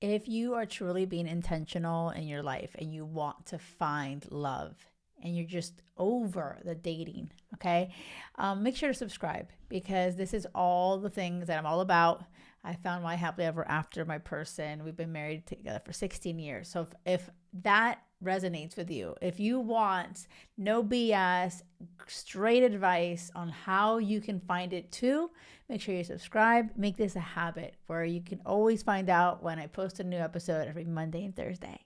If you are truly being intentional in your life and you want to find love and you're just over the dating, okay, make sure to subscribe because this is all the things that I'm all about. I found my happily ever after my person. We've been married together for 16 years. So if that resonates with you, if you want no BS, straight advice on how you can find it too, make sure you subscribe. Make this a habit where you can always find out when I post a new episode every Monday and Thursday.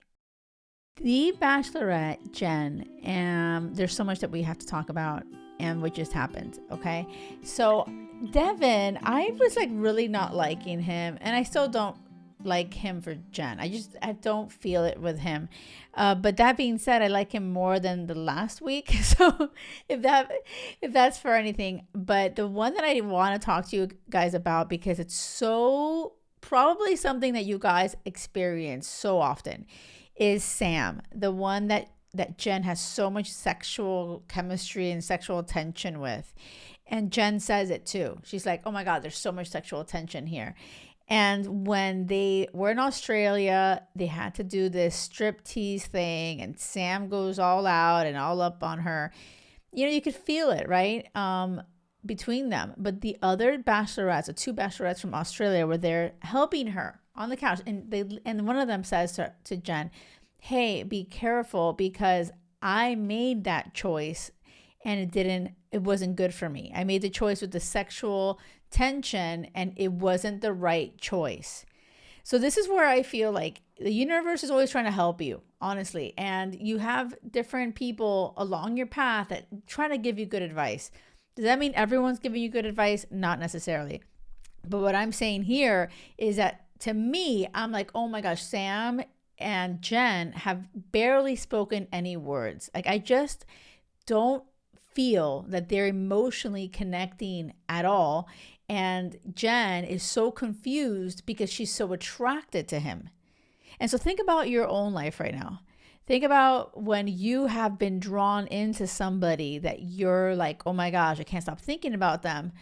The Bachelorette, Jenn, and there's so much that we have to talk about and what just happened, okay? So Devin, I was like really not liking him, and I still don't like him for Jenn. I don't feel it with him. But that being said, I like him more than the last week. So if that's for anything, but the one that I want to talk to you guys about because it's so probably something that you guys experience so often is Sam, the one that Jenn has so much sexual chemistry and sexual attention with. And Jenn says it too. She's like, oh my God, there's so much sexual attention here. And when they were in Australia, they had to do this strip tease thing, and Sam goes all out and all up on her. You know, you could feel it, right? Between them. But the other bachelorettes, the two bachelorettes from Australia, were there helping her on the couch. And one of them says to Jenn, hey, be careful because I made that choice and it wasn't good for me. I made the choice with the sexual tension and it wasn't the right choice. So this is where I feel like the universe is always trying to help you, honestly. And you have different people along your path that try to give you good advice. Does that mean everyone's giving you good advice? Not necessarily. But what I'm saying here is that to me, I'm like, oh my gosh, Sam and Jenn have barely spoken any words. Like I just don't feel that they're emotionally connecting at all. And Jenn is so confused because she's so attracted to him. And so think about your own life right now. Think about when you have been drawn into somebody that you're like, oh my gosh, I can't stop thinking about them.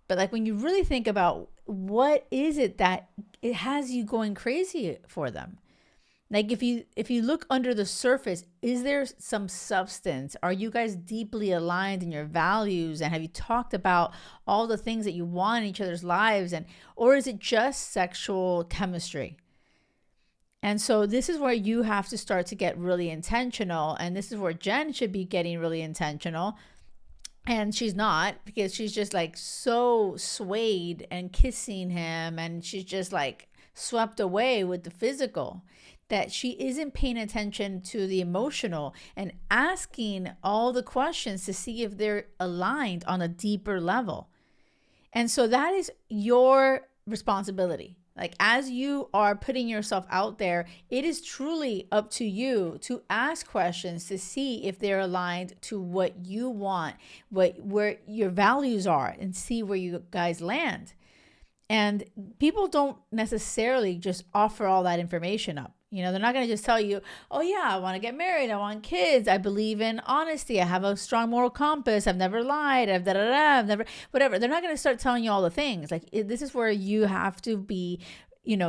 But like when you really think about what is it that it has you going crazy for them? Like if you look under the surface, is there some substance? Are you guys deeply aligned in your values? And have you talked about all the things that you want in each other's lives? Or is it just sexual chemistry? And so this is where you have to start to get really intentional. And this is where Jenn should be getting really intentional. And she's not, because she's just like so swayed and kissing him. And she's just like swept away with the physical, that she isn't paying attention to the emotional and asking all the questions to see if they're aligned on a deeper level. And so that is your responsibility. Like as you are putting yourself out there, it is truly up to you to ask questions to see if they're aligned to what you want, where your values are, and see where you guys land. And people don't necessarily just offer all that information up. You know, they're not going to just tell you, oh yeah, I want to get married. I want kids. I believe in honesty. I have a strong moral compass. I've never lied. I've never, whatever. They're not going to start telling you all the things. Like this is where you have to be,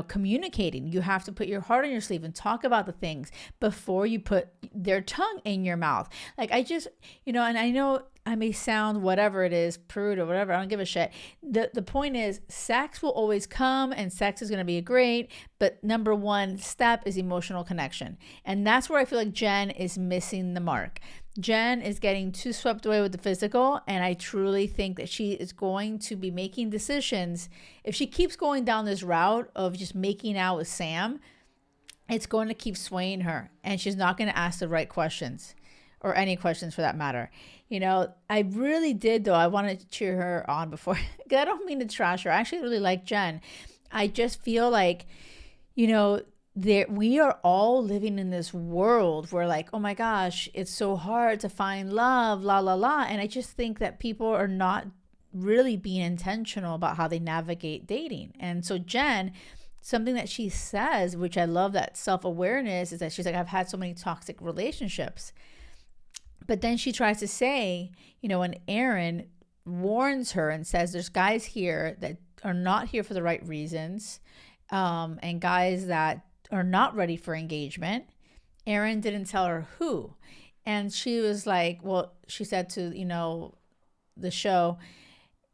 communicating. You have to put your heart on your sleeve and talk about the things before you put their tongue in your mouth. Like I just, and I know I may sound whatever it is, prude or whatever. I don't give a shit. The point is sex will always come and sex is going to be great. But number one step is emotional connection. And that's where I feel like Jenn is missing the mark. Jenn is getting too swept away with the physical. And I truly think that she is going to be making decisions. If she keeps going down this route of just making out with Sam, it's going to keep swaying her. And she's not going to ask the right questions, or any questions for that matter. I really did, though. I want to cheer her on before. I don't mean to trash her. I actually really like Jenn. I just feel like, we are all living in this world where like, oh my gosh, it's so hard to find love, la, la, la. And I just think that people are not really being intentional about how they navigate dating. And so Jenn, something that she says, which I love, that self-awareness, is that she's like, I've had so many toxic relationships. But then she tries to say, when Aaron warns her and says there's guys here that are not here for the right reasons, and guys that are not ready for engagement. Aaron didn't tell her who. And she was like, well, she said to, the show,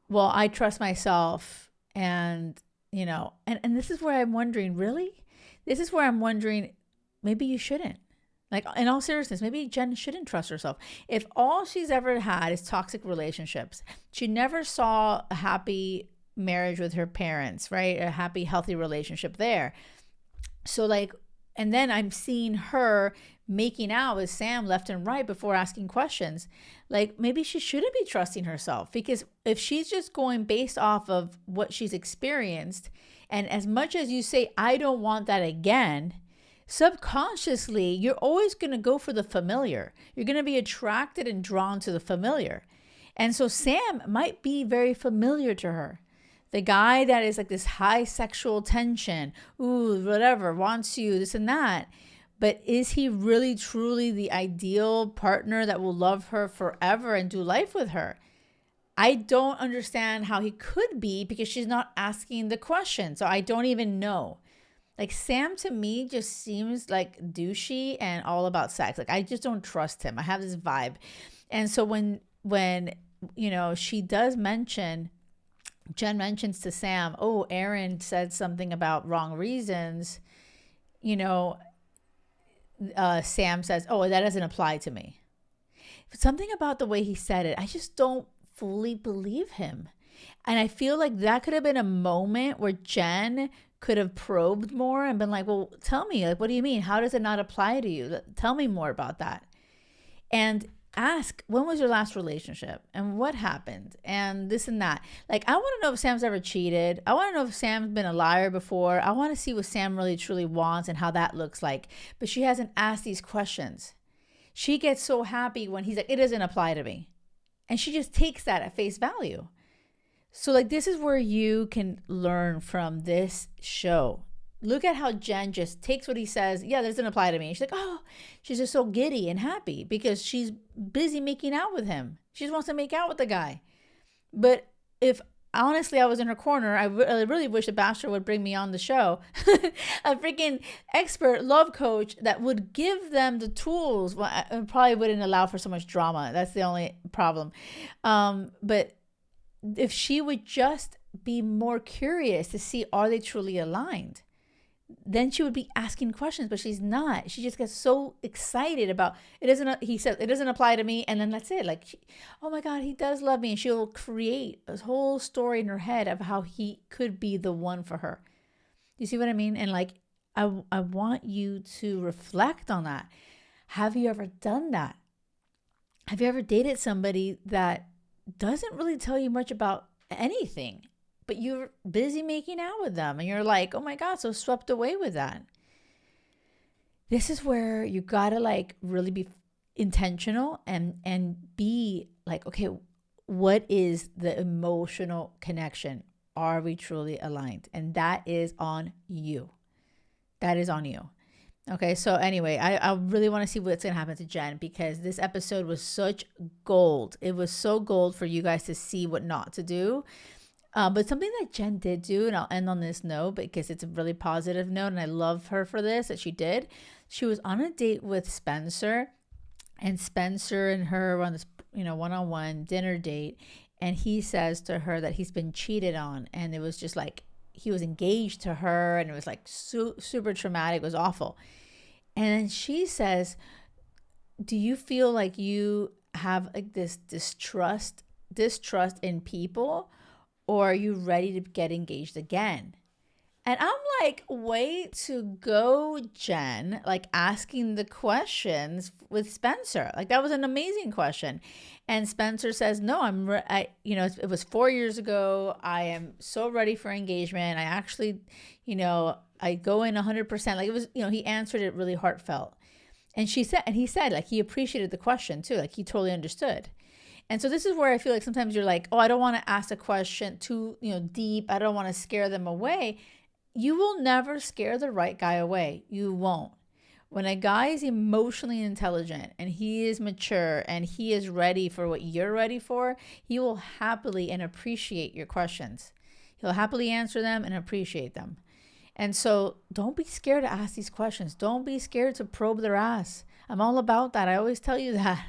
well, I trust myself. And, and this is where I'm wondering, really? This is where I'm wondering, maybe you shouldn't. Like, in all seriousness, maybe Jenn shouldn't trust herself. If all she's ever had is toxic relationships, she never saw a happy marriage with her parents, right? A happy, healthy relationship there. So like, and then I'm seeing her making out with Sam left and right before asking questions. Like, maybe she shouldn't be trusting herself, because if she's just going based off of what she's experienced, and as much as you say, I don't want that again, subconsciously, you're always going to go for the familiar. You're going to be attracted and drawn to the familiar. And so Sam might be very familiar to her. The guy that is like this high sexual tension, ooh, whatever, wants you, this and that. But is he really truly the ideal partner that will love her forever and do life with her? I don't understand how he could be, because she's not asking the question. So I don't even know. Like, Sam to me just seems like douchey and all about sex. Like, I just don't trust him. I have this vibe. And so when she does mention, Jenn mentions to Sam, oh, Aaron said something about wrong reasons, Sam says, oh, that doesn't apply to me. But something about the way he said it, I just don't fully believe him. And I feel like that could have been a moment where Jenn could have probed more and been like, well, tell me, like, what do you mean? How does it not apply to you? Tell me more about that. And ask, when was your last relationship and what happened and this and that. Like, I want to know if Sam's ever cheated. I want to know if Sam's been a liar before. I want to see what Sam really truly wants and how that looks like. But she hasn't asked these questions. She gets so happy when he's like, it doesn't apply to me. And she just takes that at face value. So like, this is where you can learn from this show. Look at how Jenn just takes what he says. Yeah, that doesn't apply to me. She's like, oh, she's just so giddy and happy because she's busy making out with him. She just wants to make out with the guy. But if honestly I was in her corner, I really wish The Bachelor would bring me on the show. A freaking expert love coach that would give them the tools. Well, I probably wouldn't allow for so much drama. That's the only problem. But if she would just be more curious to see, are they truly aligned? Then she would be asking questions, but she's not. She just gets so excited about it. He said, it doesn't apply to me. And then that's it. Like, oh my God, he does love me. And she'll create a whole story in her head of how he could be the one for her. You see what I mean? And like, I want you to reflect on that. Have you ever done that? Have you ever dated somebody that doesn't really tell you much about anything, but you're busy making out with them and you're like, oh my God, so swept away with that? This is where you gotta like really be intentional and be like, okay, what is the emotional connection? Are we truly aligned? And that is on you. That is on you. Okay, so anyway, I really want to see what's going to happen to Jenn, because this episode was such gold. It was so gold for you guys to see what not to do. But something that Jenn did do, and I'll end on this note because it's a really positive note, and I love her for this, that she did. She was on a date with Spencer, and Spencer and her were on this, one-on-one dinner date, and he says to her that he's been cheated on, and it was just like, he was engaged to her, and it was like super traumatic. It was awful. And then she says, do you feel like you have like this distrust in people, or are you ready to get engaged again? And I'm like, way to go, Jenn, like asking the questions with Spencer. Like, that was an amazing question. And Spencer says, no, it was 4 years ago. I am so ready for engagement. I actually, I go in 100%. Like, it was, he answered it really heartfelt. And he said, like, he appreciated the question too. Like, he totally understood. And so this is where I feel like sometimes you're like, oh, I don't want to ask a question too, deep. I don't want to scare them away. You will never scare the right guy away. You won't. When a guy is emotionally intelligent and he is mature and he is ready for what you're ready for, he will happily and appreciate your questions. He'll happily answer them and appreciate them. And so don't be scared to ask these questions. Don't be scared to probe their ass. I'm all about that. I always tell you that.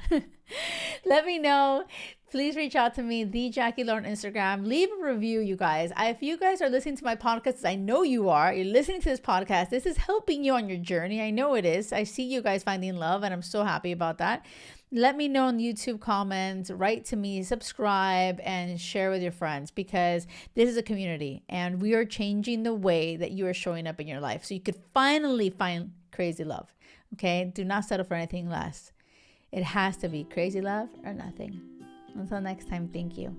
Let me know. Please reach out to me, the JkL on Instagram. Leave a review, you guys. If you guys are listening to my podcast, I know you are. You're listening to this podcast. This is helping you on your journey. I know it is. I see you guys finding love, and I'm so happy about that. Let me know in the YouTube comments, write to me, subscribe, and share with your friends, because this is a community and we are changing the way that you are showing up in your life so you could finally find crazy love. Okay? Do not settle for anything less. It has to be crazy love or nothing. Until next time, thank you.